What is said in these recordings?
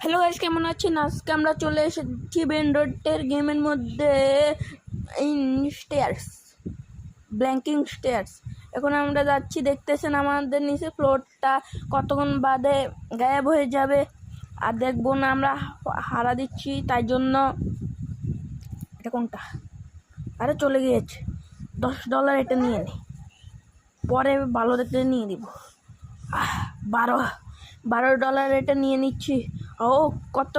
Hello guys, কেমন আছেন? আজকে আমরা চলে এসেছি বেন্ডোটের গেমের মধ্যে স্টেয়ার্স, ব্ল্যাঙ্কিং স্টেয়ার্স। এখন আমরা যাচ্ছি, দেখতেছেন আমাদের নিচে ফ্লোরটা কতক্ষণ বাদে গায়েব হয়ে যাবে আর দেখবো না, আমরা হারা দিচ্ছি। তাই জন্য এটা কোনটা, আরে চলে গিয়েছে। $10 এটা নিয়ে নি, পরে ভালো দেখতে নিয়ে দিব। $12 এটা নিয়ে নিচ্ছি। ও কত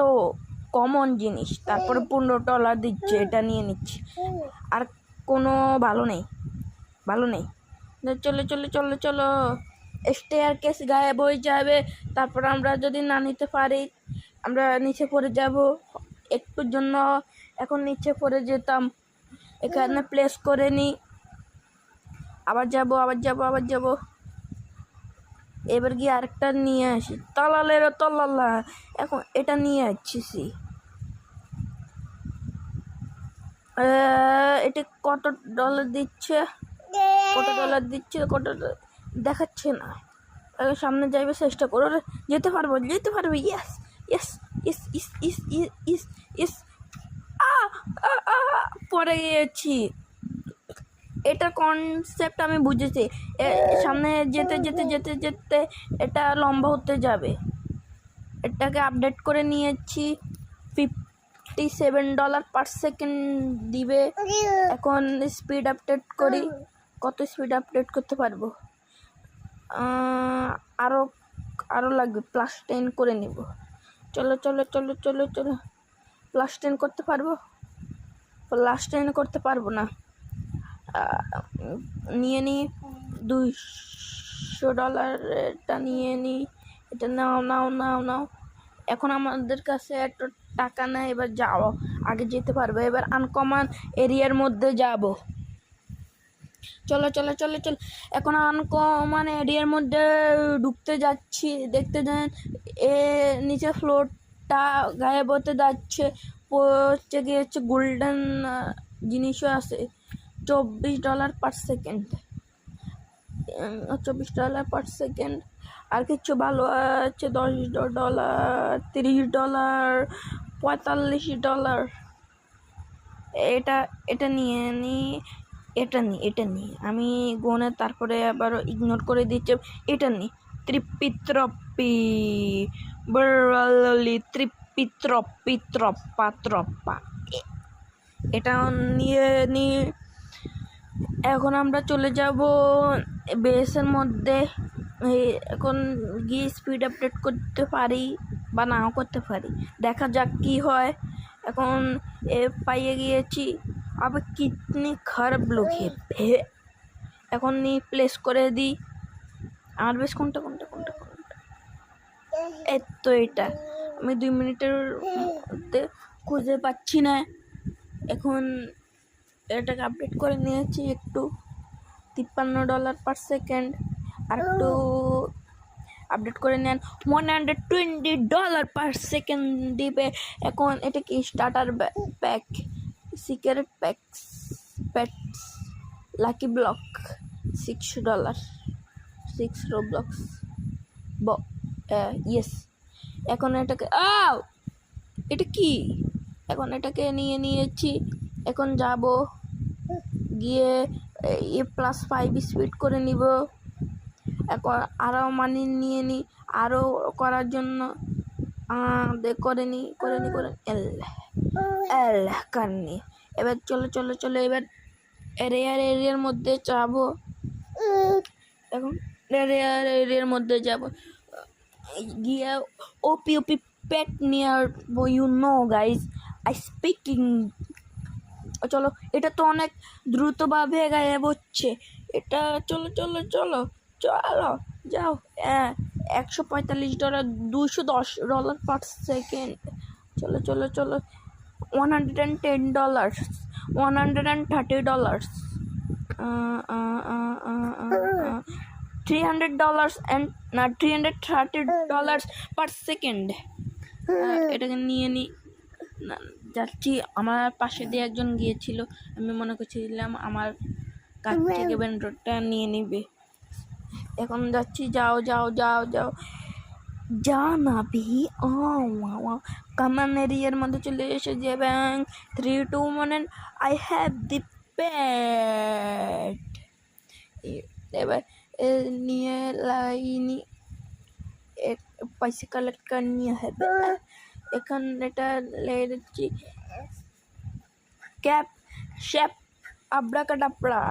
কমন জিনিস, তারপরে $15 দিচ্ছে, এটা নিয়ে নিচ্ছি। আর কোনো ভালো নেই। চলো চলো চলো চলো, স্টেয়ার কেস গায়েব হয়ে যাবে। তারপর আমরা যদি না নিতে পারি আমরা নিচে পড়ে যাব। একটুর জন্য এখন নিচে পড়ে যেতাম, এখানে প্লেস করে নিই, আবার যাব। এবার গিয়ে আরেকটা নিয়ে আসি, তলালা। এখন এটা নিয়ে আসছি। এটা কত ডলার দিচ্ছে, কত দেখাচ্ছে না। সামনে যাইবে, চেষ্টা করো, যেতে পারবো। ইয়েস ইয়েস ইস ইস ইস ইস ইস ইস পড়ে গিয়েছি। এটার কনসেপ্ট আমি বুঝেছি। সামনে যেতে এটা লম্বা হতে যাবে। এটাকে আপডেট করে নিয়েছি, $57 পার সেকেন্ড দিবে। এখন স্পিড আপডেট করি, কত স্পিড আপডেট করতে পারবো? আরও লাগবে, +10 করে নিব। চলো +10 করতে পারবো? +10 করতে পারবো না। নিয়ে নিই $200, এটা নিয়ে নিই। এটা নাও। এখন আমাদের কাছে এত টাকা নাই, এবার যাও, আগে যেতে পারবে। এবার আনকমন এরিয়ার মধ্যে যাব। চলো এখন আনকমন এরিয়ার মধ্যে ঢুকতে যাচ্ছি। দেখতে যান, নিচে ফ্লোরটা গায়েব হতে যাচ্ছে, পড়তে গিয়েছে। গোল্ডেন জিনিসও আছে। $24 পার সেকেন্ড, $24 পার সেকেন্ড। আর কিছু ভালো আছে, $10, $30, $45। এটা নিয়ে নিই। এটা নিই আমি গোনে, তারপরে আবার ইগনোর করে দিচ্ছে। এটা নিই, ত্রিপিত্রপা। এটা নিয়ে নিই। এখন আমরা চলে যাব বেসের মধ্যে। এখন গিয়ে স্পিড আপডেট করতে পারি বা নাও করতে পারি, দেখা যাক কি হয়। এখন পাইয়ে গিয়েছি। আবার কিতনি খারাপ লোক হে। এখন প্লেস করে দিই। আমার বেশ কোনটা তো এটা আমি 2 মিনিটের মধ্যে খুঁজে পাচ্ছি না। এখন এটাকে আপডেট করে নিয়েছি একটু, $53 পার সেকেন্ড। আর একটু আপডেট করে নেন, $120 পার সেকেন্ড দিবে। এখন এটা কি starter pack, secret packs, lucky block, $6, 6 Roblox. Yes. এখন এটাকে এটা কি, এখন এটাকে নিয়ে নিয়েছি। এখন যাব, গিয়ে +5 স্পিড করে নিব। এখন আরও মানি নিয়ে নিই, আরও করার জন্য করে নি কারণে। এবার চলো এবার এরিয়ার মধ্যে যাব। এখন এরিয়ার মধ্যে যাব, গিয়ে ওপি পেট নিয়ার গাইজ, আই স্পিকিং। চলো, এটা তো অনেক দ্রুতভাবে গায়েব হচ্ছে। এটা চলো যাও। $145, $210 পার সেকেন্ড। চলো $110, $130, $330 পার সেকেন্ড। এটাকে নিয়ে নিই, যাচ্ছি। আমার পাশে দিয়ে একজন গিয়েছিল, আমি মনে করছিলাম আমার কাছ থেকে বেন্ডরটা নিয়ে নিবে। এখন যাচ্ছি, যাও। জানাবি কমন এরিয়ার মধ্যে চলে এসেছে এবং 3, 2, 1 আই হ্যাভ দি প্যাট। এবার নিয়ে লাইনি পয়সা কালেক্ট করে নিয়ে হবে। এখন এটা লেছি ক্যাপ শেপ আব্রাকাডাব্রা।